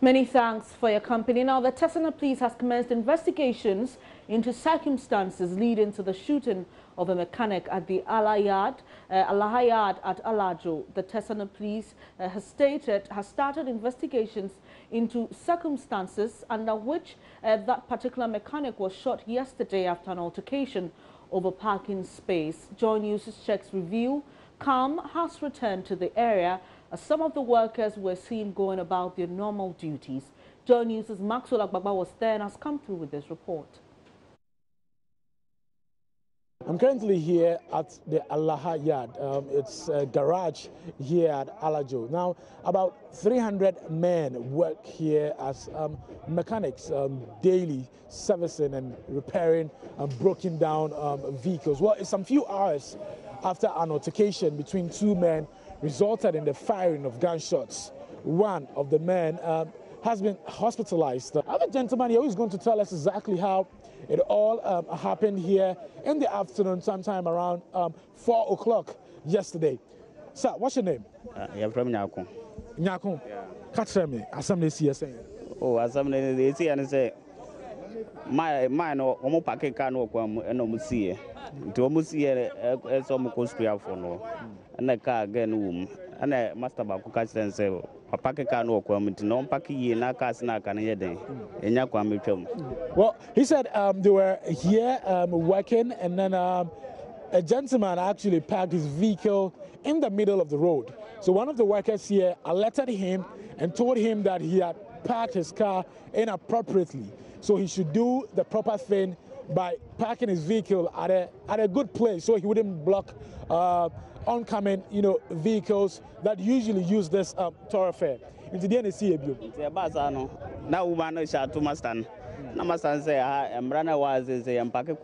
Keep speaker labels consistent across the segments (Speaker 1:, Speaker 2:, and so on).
Speaker 1: Many thanks for your company. Now, the Tesana Police has commenced investigations into circumstances leading to the shooting of a mechanic at the Allah Yard at Alajo. The Tesana Police has started investigations into circumstances under which that particular mechanic was shot yesterday after an altercation over parking space. Joy News' checks reveal calm has returned to the area as some of the workers were seen going about their normal duties. Joy News' Maxwell Agbagba was there and has come through with this report.
Speaker 2: I'm currently here at the Allah Yard. It's a garage here at Alajo. Now, about 300 men work here as mechanics daily, servicing and repairing broken down vehicles. Well, it's some few hours after an altercation between two men resulted in the firing of gunshots. One of the men has been hospitalized. I have a gentleman here who is going to tell us exactly how it all happened here in the afternoon, sometime around 4 o'clock yesterday. Sir, what's your name?
Speaker 3: I'm from Nyakon.
Speaker 2: Nyakon? Yeah. Catch me. Assembly CSA.
Speaker 3: Oh, Assembly CSA and say, my no, I'm packing canoe, and no see. To almost see some cospia for no, and a car again, and a master back catch and say, a packet canoe, no packing, na cast na can a day, and Yakwam film.
Speaker 2: Well, he said they were here working, and then a gentleman actually parked his vehicle in the middle of the road. So one of the workers here alerted him and told him that he had parked his car inappropriately. So he should do the proper thing by parking his vehicle at a good place so he wouldn't block oncoming, vehicles that usually use this thoroughfare. Into the NCAB.
Speaker 3: Now, woman is to Mastan. Namasan say, I'm running was a packet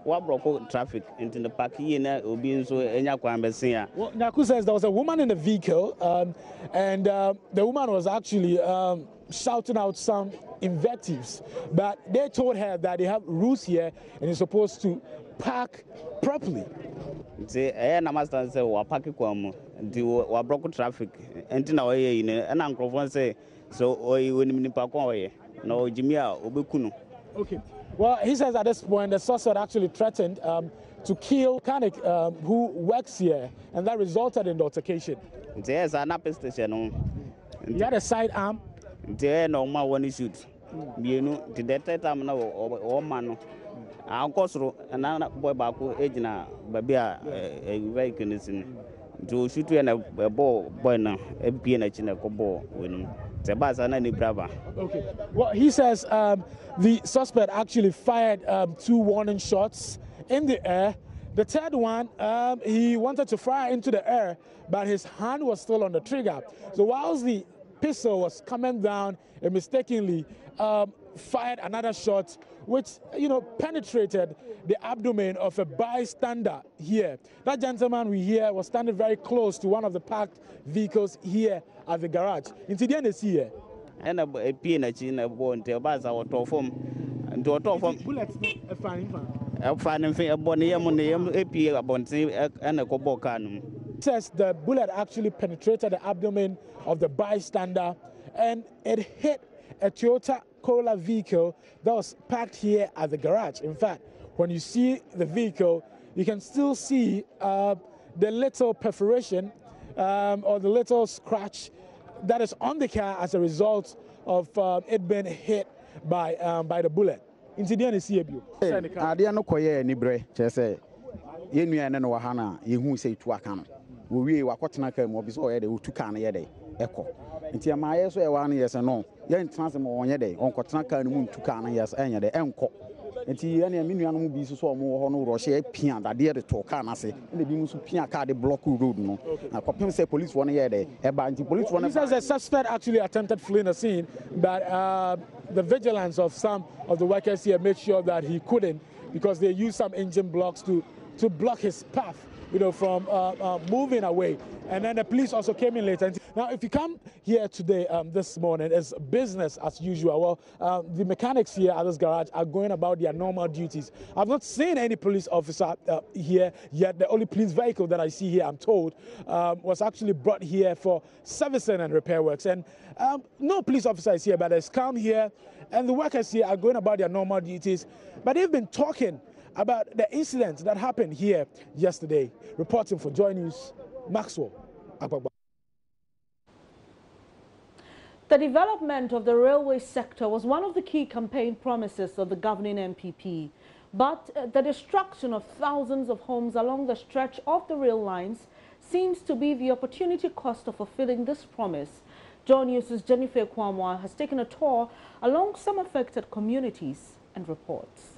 Speaker 3: what broke traffic into the parking or being so in Yakwambesia.
Speaker 2: Well, Naku says there was a woman in the vehicle, and the woman was actually shouting out some invectives, but they told her that they have rules here and you're supposed to park properly.
Speaker 3: Say, Namasan say, or parking do broke traffic, and now an uncle say, so or you wouldn't park away. No, Jimia Obukunu. Okay.
Speaker 2: Well, he says at this point the suspect actually threatened to kill mechanic who works here, and that resulted in the altercation.
Speaker 3: There's an upper station.
Speaker 2: He had a sidearm.
Speaker 3: There no more one shoot. You know, the dead time now or man. I'll cost another boy back agena, baby, a vacancy to shoot you and a ball boy now, a peanut in a cobo when.
Speaker 2: Okay. Well, he says the suspect actually fired 2 warning shots in the air. The third one, he wanted to fire into the air, but his hand was still on the trigger. So whilst the pistol was coming down, he mistakenly fired another shot, which penetrated the abdomen of a bystander here. That gentleman we hear was standing very close to one of the parked vehicles here at the garage. Into the end, here.
Speaker 3: And a peanut in a bone to buzz our top form and to a top form.
Speaker 2: Bullets, a fine.
Speaker 3: A fine and a bonium on the AP about and a cobocanum.
Speaker 2: Says the bullet actually penetrated the abdomen of the bystander and it hit a Toyota Corolla vehicle that was parked here at the garage. In fact, when you see the vehicle, you can still see the little perforation or the little scratch that is on the car as a result of it being hit by the bullet. Incident is here.
Speaker 4: I no koye ni bre chese ye nua ne no wahana ye hu sei tu aka no wo wie wakotena ka mu obi so ye de utuka na ye de eko nti ama ye so ye wa na ye se no ye ntranse mo wonye de onkotena ka no mu utuka na ye se enye de enko nti ye na me nua no mu bi so mo ho no ro hye pia dade de to ka na se ne bi mu so pia ka de block road no na kopim say police won ye de e ba nti police won.
Speaker 2: He says the suspect actually attempted fleeing the scene, but the vigilance of some of the workers here made sure that he couldn't, because they used some engine blocks to block his path, from moving away. And then the police also came in later. Now, if you come here today, this morning, it's business as usual. Well, the mechanics here at this garage are going about their normal duties. I've not seen any police officer here yet. The only police vehicle that I see here, I'm told, was actually brought here for servicing and repair works. And no police officer is here, but there's calm here, and the workers here are going about their normal duties. But they've been talking about the incident that happened here yesterday. Reporting for Joy News, Maxwell Agbagba.
Speaker 1: The development of the railway sector was one of the key campaign promises of the governing NPP. But the destruction of thousands of homes along the stretch of the rail lines seems to be the opportunity cost of fulfilling this promise. Joy News' Jennifer Kwamwa has taken a tour along some affected communities and reports.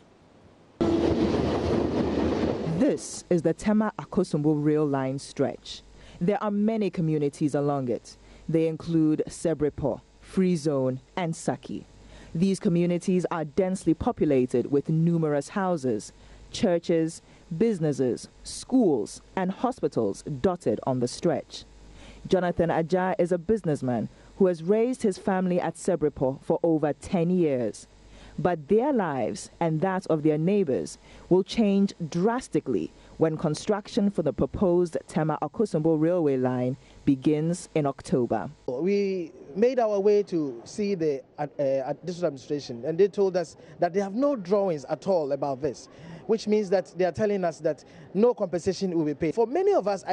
Speaker 5: This is the Tama Akosombo rail line stretch. There are many communities along it. They include Sebrepo, Free Zone, and Saki. These communities are densely populated with numerous houses, churches, businesses, schools, and hospitals dotted on the stretch. Jonathan Aja is a businessman who has raised his family at Sebrepo for over 10 years. But their lives and that of their neighbors will change drastically when construction for the proposed Tama Akosombo railway line begins in October.
Speaker 6: We made our way to see the district administration, and they told us that they have no drawings at all about this, which means that they are telling us that no compensation will be paid. For many of us,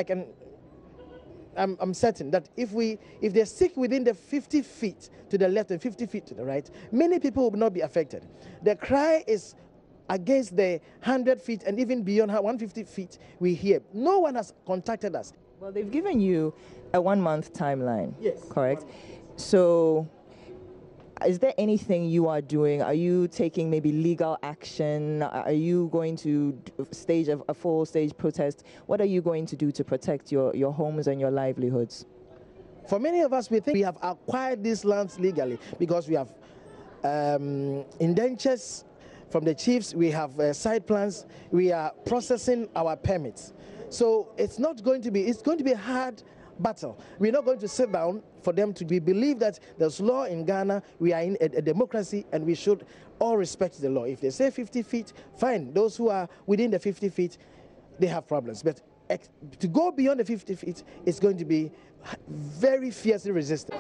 Speaker 6: I'm certain that if they stick within the 50 feet to the left and 50 feet to the right, many people will not be affected. The cry is against the 100 feet and even beyond 150 feet we hear. No one has contacted us.
Speaker 5: Well, they've given you a 1 month timeline.
Speaker 6: Yes.
Speaker 5: Correct? So is there anything you are doing? Are you taking maybe legal action? Are you going to stage a full stage protest? What are you going to do to protect your homes and your livelihoods?
Speaker 6: For many of us, we think we have acquired these lands legally because we have indentures from the chiefs, we have site plans, we are processing our permits. So it's going to be a hard battle. We're not going to sit down for them to believe that there's law in Ghana, we are in a democracy, and we should all respect the law. If they say 50 feet, fine. Those who are within the 50 feet, they have problems. But to go beyond the 50 feet is going to be very fiercely resisted.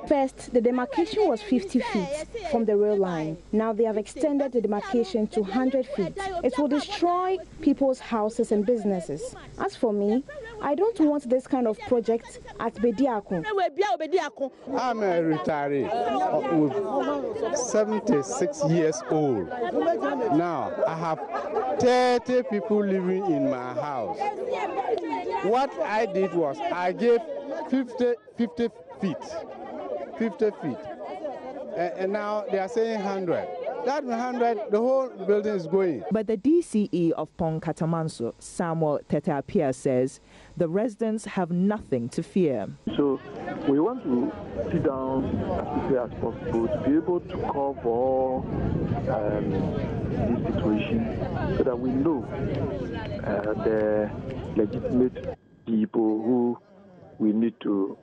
Speaker 7: First, the demarcation was 50 feet from the rail line. Now they have extended the demarcation to 100 feet. It will destroy people's houses and businesses. As for me, I don't want this kind of project at Bediako.
Speaker 8: I'm a retiree, 76 years old. Now I have 30 people living in my house. What I did was I gave 50 feet. And now they are saying 100. That 100, the whole building is going.
Speaker 5: But the DCE of Pong Katamanso, Samuel Teteapia, says the residents have nothing to fear.
Speaker 9: So we want to sit down as quickly as possible to be able to call for this situation so that we know the legitimate people who we need to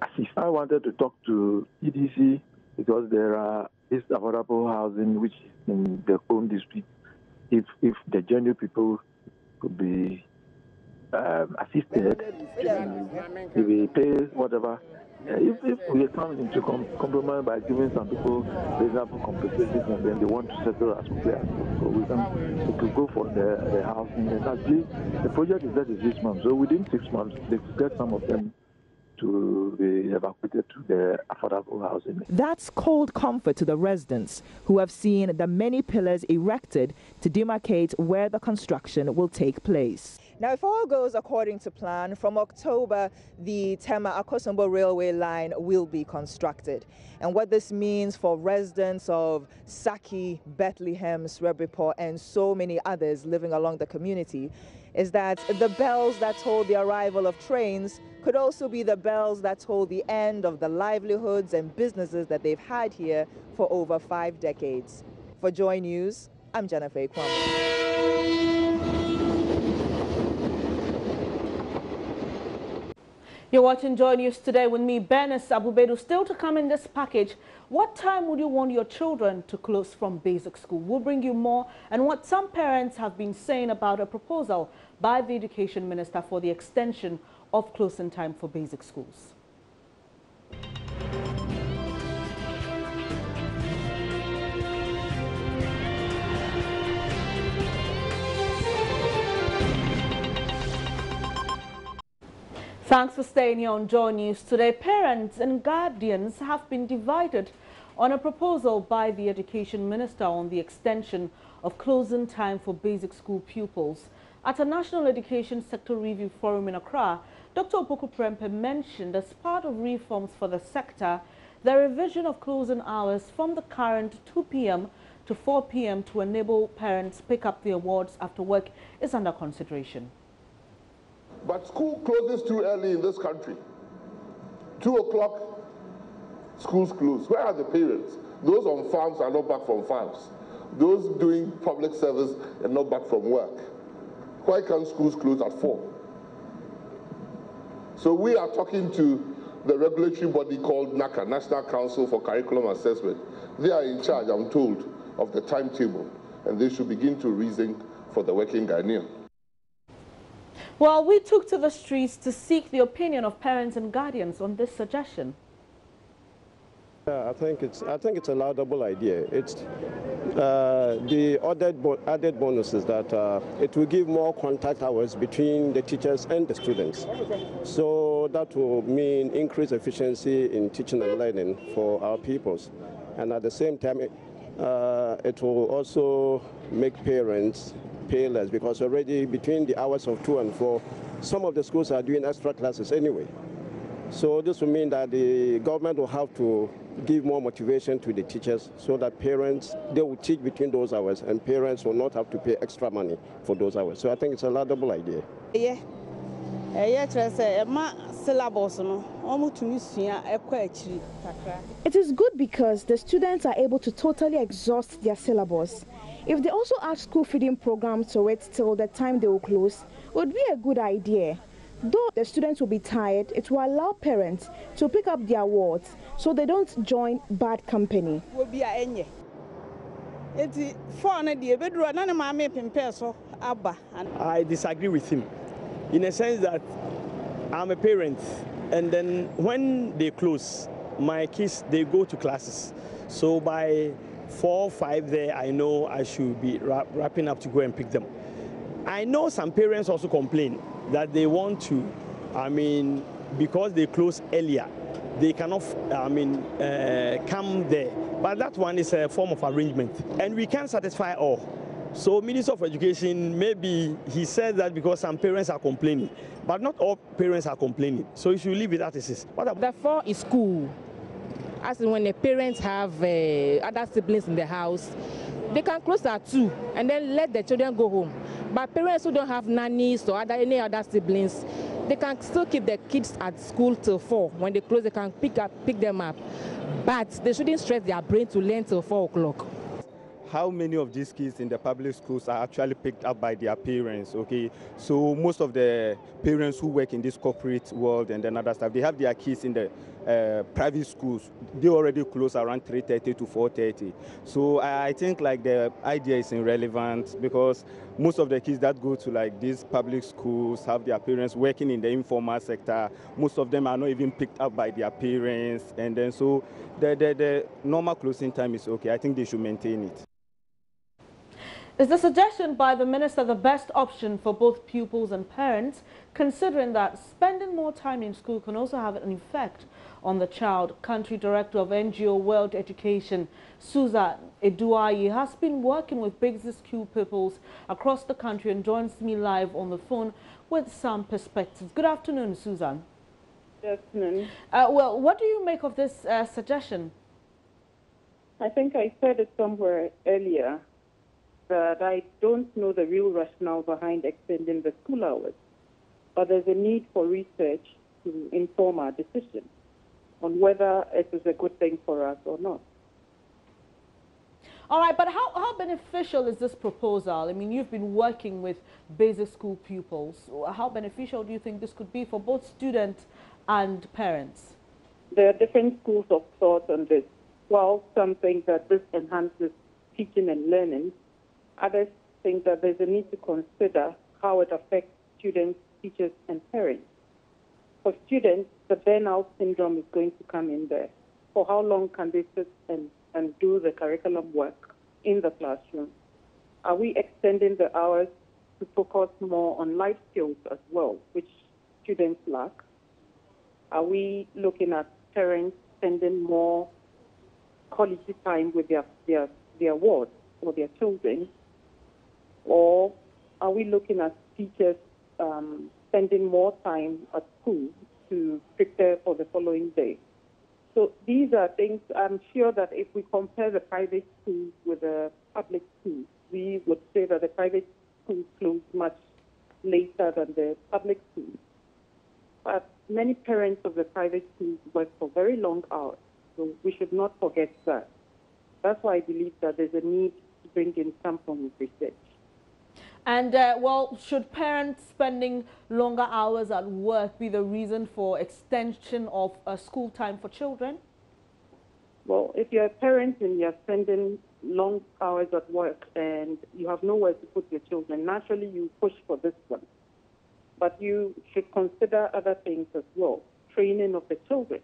Speaker 9: assist. I wanted to talk to EDC because there are this affordable housing which is in the home district. If the genuine people could be assisted, if we pay whatever. If we come into compromise by giving some people reasonable compensation and then they want to settle as quickly as possible, we could go for the housing. And actually, the project is that is 6 months. So within 6 months, they could get some of them to be evacuated to the affordable housing.
Speaker 5: That's cold comfort to the residents who have seen the many pillars erected to demarcate where the construction will take place. Now, if all goes according to plan, from October, the Tama Akosombo railway line will be constructed. And what this means for residents of Saki, Bethlehem, Srebreport, and so many others living along the community is that the bells that toll the arrival of trains could also be the bells that toll the end of the livelihoods and businesses that they've had here for over 5 decades. For Joy News, I'm Jennifer Kwamwa.
Speaker 1: You're watching Joy News today with me, Bernice Abubedu. Still to come in this package, what time would you want your children to close from basic school? We'll bring you more and what some parents have been saying about a proposal by the Education Minister for the extension of closing time for basic schools. Thanks for staying here on Joy News today. Parents and guardians have been divided on a proposal by the Education Minister on the extension of closing time for basic school pupils. At a National Education Sector Review Forum in Accra, Dr. Opoku Prempeh mentioned as part of reforms for the sector, the revision of closing hours from the current 2 p.m. to 4 p.m. to enable parents pick up their wards after work is under consideration.
Speaker 10: But school closes too early in this country. 2 o'clock, schools close. Where are the parents? Those on farms are not back from farms. Those doing public service are not back from work. Why can't schools close at 4? So we are talking to the regulatory body called NACA, National Council for Curriculum Assessment. They are in charge, I'm told, of the timetable, and they should begin to reason for the working Ghanaian.
Speaker 1: Well, we took to the streets to seek the opinion of parents and guardians on this suggestion.
Speaker 8: I think it's a laudable idea. It's the added bonus is that it will give more contact hours between the teachers and the students. So that will mean increased efficiency in teaching and learning for our pupils. And at the same time, it will also make parents pay less, because already between the hours of 2 and 4, some of the schools are doing extra classes anyway. So this will mean that the government will have to give more motivation to the teachers so that parents, they will teach between those hours and parents will not have to pay extra money for those hours. So I think it's a laudable idea.
Speaker 11: Yeah.
Speaker 7: It is good because the students are able to totally exhaust their syllabus. If they also add school feeding programs to it till the time they will close, it would be a good idea. Though the students will be tired, it will allow parents to pick up their wards so they don't join bad company.
Speaker 12: I disagree with him in a sense that I'm a parent, and then when they close, my kids, they go to classes. So by 4 or 5 there, I know I should be wrapping up to go and pick them. I know some parents also complain that they want to, because they close earlier, they cannot, come there. But that one is a form of arrangement, and we can't satisfy all. So Minister of Education, maybe he said that because some parents are complaining, but not all parents are complaining. So you should leave it as it is.
Speaker 13: The 4 is school. As in when the parents have other siblings in the house, they can close at 2 and then let the children go home. But parents who don't have nannies or any other siblings, they can still keep their kids at school till 4. When they close, they can pick them up. But they shouldn't stress their brain to learn till 4 o'clock.
Speaker 14: How many of these kids in the public schools are actually picked up by their parents, okay? So most of the parents who work in this corporate world and then other stuff, they have their kids in the private schools. They already close around 3:30 to 4:30. So I think like the idea is irrelevant, because most of the kids that go to like these public schools have their parents working in the informal sector. Most of them are not even picked up by their parents. And then so the normal closing time is okay. I think they should maintain it.
Speaker 1: Is the suggestion by the minister the best option for both pupils and parents, considering that spending more time in school can also have an effect on the child? Country Director of NGO World Education, Susan Eduayi, has been working with basic school pupils across the country and joins me live on the phone with some perspectives. Good afternoon, Susan.
Speaker 15: Good afternoon.
Speaker 1: Well, what do you make of this suggestion?
Speaker 15: I think I said it somewhere earlier, that I don't know the real rationale behind extending the school hours, but there's a need for research to inform our decision on whether it is a good thing for us or not.
Speaker 1: All right, but how beneficial is this proposal? I mean, you've been working with basic school pupils. How beneficial do you think this could be for both students and parents?
Speaker 15: There are different schools of thought on this. While some think that this enhances teaching and learning, others think that there's a need to consider how it affects students, teachers, and parents. For students, the burnout syndrome is going to come in there. For how long can they sit and do the curriculum work in the classroom? Are we extending the hours to focus more on life skills as well, which students lack? Are we looking at parents spending more quality time with their wards or their children? Or are we looking at teachers spending more time at school to prepare for the following day? So these are things, I'm sure that if we compare the private schools with the public schools, we would say that the private schools close much later than the public schools. But many parents of the private schools work for very long hours, so we should not forget that. That's why I believe that there's a need to bring in some form of research.
Speaker 1: And, well, should parents spending longer hours at work be the reason for extension of school time for children?
Speaker 15: Well, if you're a parent and you're spending long hours at work and you have nowhere to put your children, naturally you push for this one. But you should consider other things as well, training of the children.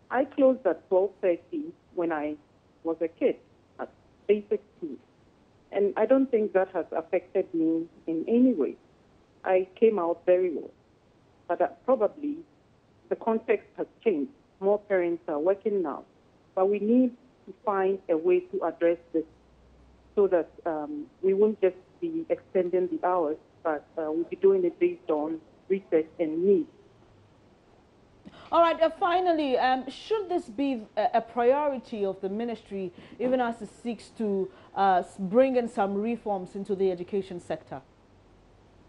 Speaker 15: I closed at 12:30 when I was a kid at basic school. And I don't think that has affected me in any way. I came out very well. But probably the context has changed. More parents are working now. But we need to find a way to address this so that we won't just be extending the hours, but we'll be doing it based on research and need.
Speaker 1: All right, finally, should this be a priority of the ministry, even as it seeks to bring in some reforms into the education sector?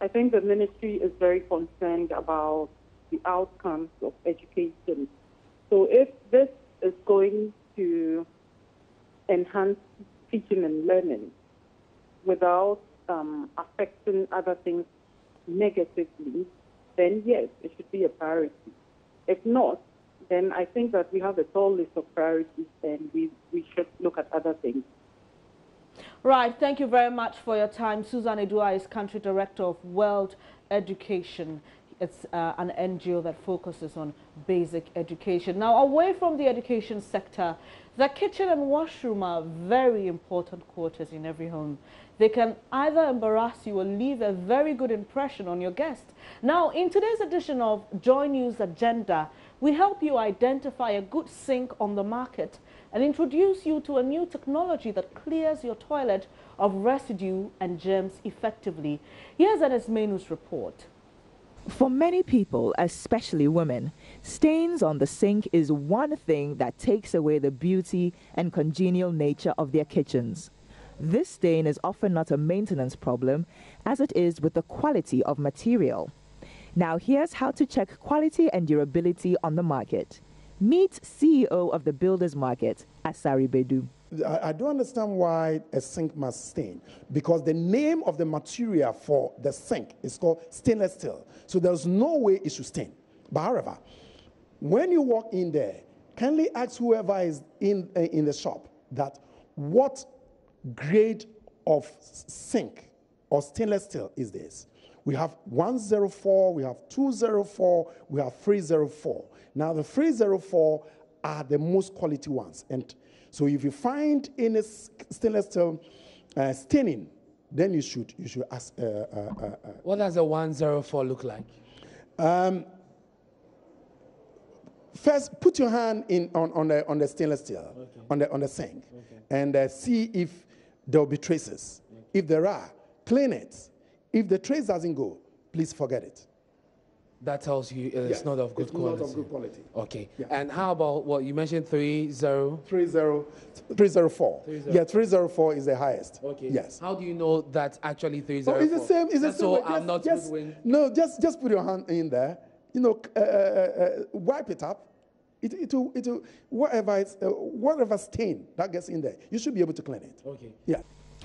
Speaker 15: I think the ministry is very concerned about the outcomes of education. So if this is going to enhance teaching and learning without affecting other things negatively, then yes, it should be a priority. If not, then I think that we have a tall list of priorities and we should look at other things.
Speaker 1: Right, thank you very much for your time. Susan Edua is Country Director of World Education. It's an NGO that focuses on basic education. Now, away from the education sector, the kitchen and washroom are very important quarters in every home. They can either embarrass you or leave a very good impression on your guest. Now, in today's edition of Joy News Agenda, we help you identify a good sink on the market and introduce you to a new technology that clears your toilet of residue and germs effectively. Here's an Esmenus report.
Speaker 5: For many people, especially women, stains on the sink is one thing that takes away the beauty and congenial nature of their kitchens. This stain is often not a maintenance problem, as it is with the quality of material. Now here's how to check quality and durability on the market. Meet CEO of the Builders Market, Asari Bedu.
Speaker 11: I don't understand why a sink must stain, because the name of the material for the sink is called stainless steel. So there's no way it should stain. But however, when you walk in there, kindly ask whoever is in the shop that what grade of sink or stainless steel is this. We have 104, we have 204, we have 304. Now the 304 are the most quality ones. And so if you find any stainless steel staining, then you should ask.
Speaker 2: What does a 104 look like?
Speaker 11: First, put your hand on the stainless steel, okay, on the sink, okay, and see if there will be traces. Okay. If there are, clean it. If the trace doesn't go, please forget it.
Speaker 2: That tells you it's not of good quality.
Speaker 11: Not of good quality.
Speaker 2: Okay. Yeah. And how about what you mentioned, 304?
Speaker 11: Yeah, 304 is the highest.
Speaker 2: Okay.
Speaker 11: Yes.
Speaker 2: How do you know that actually 304?
Speaker 11: Oh, it's the same. It's the same.
Speaker 2: So I'm not doing.
Speaker 11: No, just put your hand in there. You know, wipe it up. It'll whatever stain that gets in there, you should be able to clean it.
Speaker 2: Okay.
Speaker 11: Yeah.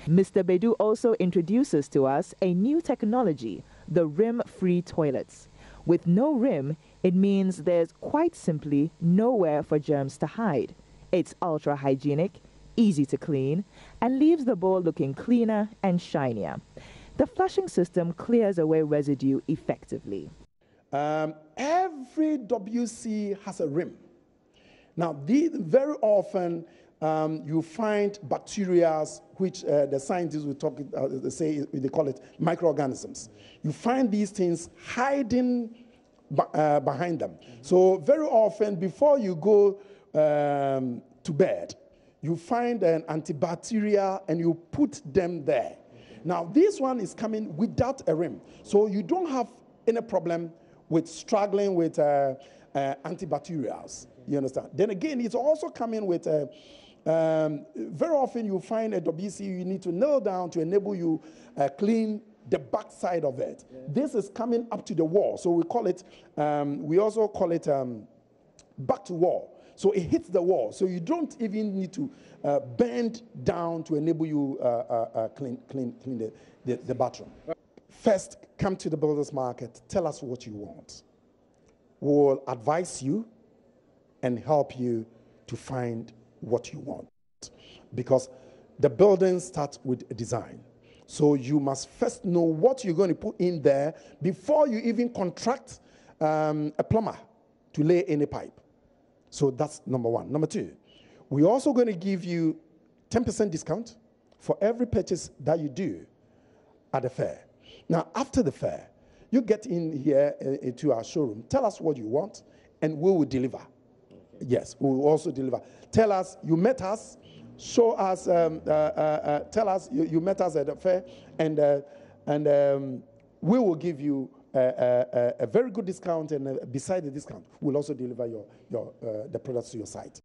Speaker 5: Mr. Bedu also introduces to us a new technology, the rim-free toilets. With no rim, It means there's quite simply nowhere for germs to hide. It's ultra hygienic, easy to clean, and leaves the bowl looking cleaner and shinier. The flushing system clears away residue effectively.
Speaker 11: Every WC has a rim. Now, very often you find bacteria, which the scientists will talk, they call it microorganisms. You find these things hiding behind them. So very often, before you go to bed, you find an antibacterial and you put them there. Now, this one is coming without a rim. So you don't have any problem with struggling with antibacterials. You understand? Then again, it's also coming with, very often you find a WC, you need to nail down to enable you clean the back side of it. Yeah. This is coming up to the wall. So we call it, we also call it back to wall. So it hits the wall. So you don't even need to bend down to enable you clean the bathroom. First, come to the builder's market. Tell us what you want. We'll advise you and help you to find what you want. Because the building starts with a design. So you must first know what you're going to put in there before you even contract a plumber to lay any pipe. So that's number one. Number two, we're also going to give you 10% discount for every purchase that you do at the fair. Now, after the fair, you get in here into our showroom. Tell us what you want, and we will deliver. Yes, we will also deliver. Tell us you met us. Show us. Tell us you met us at the fair, and we will give you a very good discount, and beside the discount, we'll also deliver the products to your site.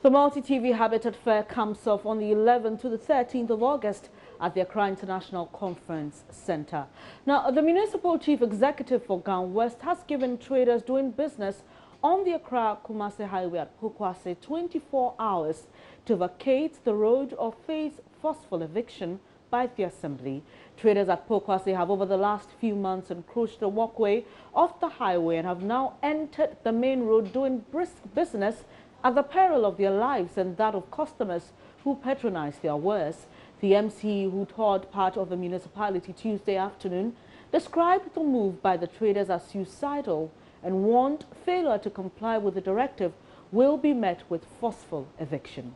Speaker 1: The Multi-TV Habitat Fair comes off on the 11th to the 13th of August at the Accra International Conference Center. Now, the Municipal Chief Executive for Gan West has given traders doing business on the Accra-Kumasi Highway at Pokwase 24 hours to vacate the road or face forceful eviction by the Assembly. Traders at Pokwase have over the last few months encroached the walkway off the highway and have now entered the main road doing brisk business at the peril of their lives and that of customers who patronize their wares. The MC, who toured part of the municipality Tuesday afternoon, described the move by the traders as suicidal and warned failure to comply with the directive will be met with forceful eviction.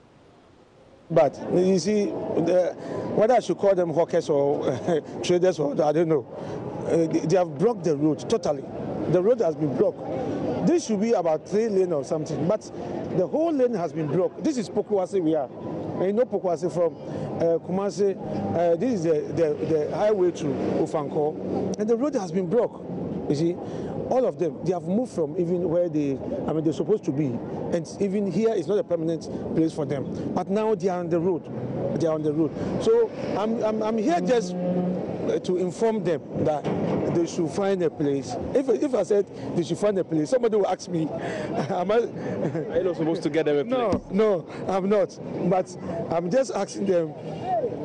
Speaker 2: But you see, whether I should call them hawkers or traders or I don't know, they have blocked the road totally. The road has been blocked. This should be about 3 lanes or something, but the whole lane has been blocked. This is Pokwase we are. And you know Pokwase from Kumasi, this is the highway to Ofanko, and the road has been blocked. You see, all of them, they have moved from even where they're supposed to be, and even here is not a permanent place for them. But now they are on the road. They are on the road. So I'm here just to inform them that they should find a place. If I said they should find a place, somebody will ask me, am I?
Speaker 16: Are you not supposed to get them a place?
Speaker 2: No, I'm not. But I'm just asking them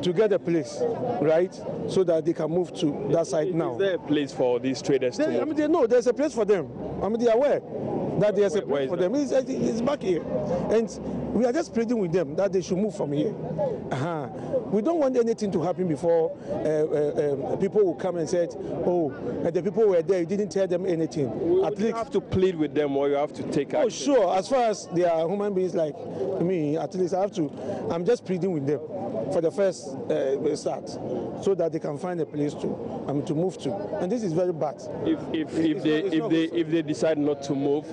Speaker 2: to get a place, right, so that they can move to that side now.
Speaker 16: Is there a place for these traders to move?
Speaker 2: They know there's a place for them. They are aware that there's a place for them. It's back here. And we are just pleading with them that they should move from here. We don't want anything to happen before people will come and say, oh, the people were there, you didn't tell them anything.
Speaker 16: At least you have to plead with them, or you have to take action.
Speaker 2: Oh, sure. As far as they are human beings like me, at least I'm just pleading with them for the first start, so that they can find a place to move to. And this is very bad.
Speaker 16: If they decide not to move,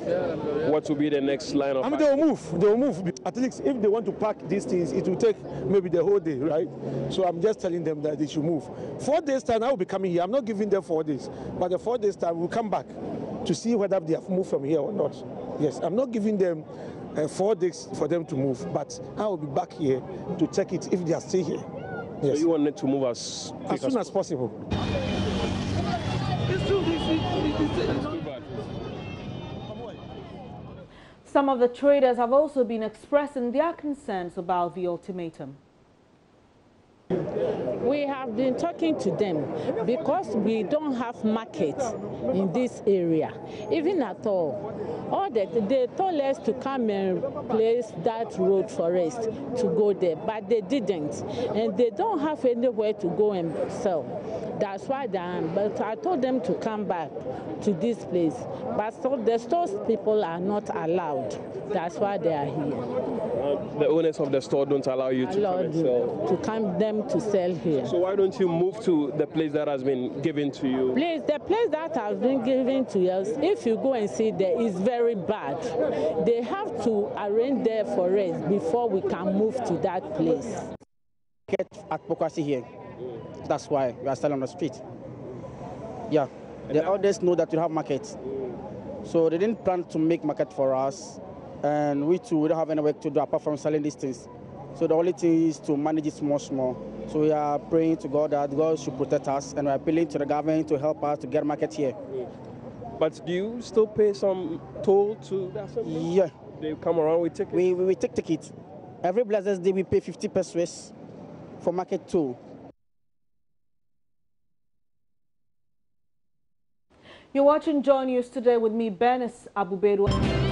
Speaker 16: what will be the next line of action?
Speaker 2: They will move. They will move. At least if they want to pack these things, it will take maybe the whole day, right? So I'm just telling them that they should move. 4 days time, I will be coming here. I'm not giving them 4 days, but the 4 days time we'll come back to see whether they have moved from here or not. Yes, I'm not giving them 4 days for them to move, but I will be back here to check it if they are still here. Yes.
Speaker 16: So you want them to move as
Speaker 2: soon as possible.
Speaker 1: Some of the traders have also been expressing their concerns about the ultimatum.
Speaker 17: We have been talking to them because we don't have market in this area, even at all. They told us to come and place that road for us to go there, but they didn't, and they don't have anywhere to go and sell. That's why but I told them to come back to this place, but so the stores people are not allowed. That's why they are here.
Speaker 16: The owners of the store don't allow you to come and sell?
Speaker 17: To come them to sell here.
Speaker 16: So why don't you move to the place that has been given to you?
Speaker 17: Please, the place that has been given to us, if you go and see there, is very bad. They have to arrange there for us before we can move to that place.
Speaker 18: Get at Kumasi here. That's why we are selling on the street. Yeah, the others know that we have markets. So they didn't plan to make market for us. And we too, we don't have any work to do apart from selling these things. So the only thing is to manage it small. So we are praying to God that God should protect us, and we're appealing to the government to help us to get market here.
Speaker 16: But do you still pay some toll to that?
Speaker 18: Yeah.
Speaker 16: They come around with tickets?
Speaker 18: We take tickets. Every blessed day we pay 50 pesos for market toll.
Speaker 1: You're watching Joy News today with me, Bernice Abubedu.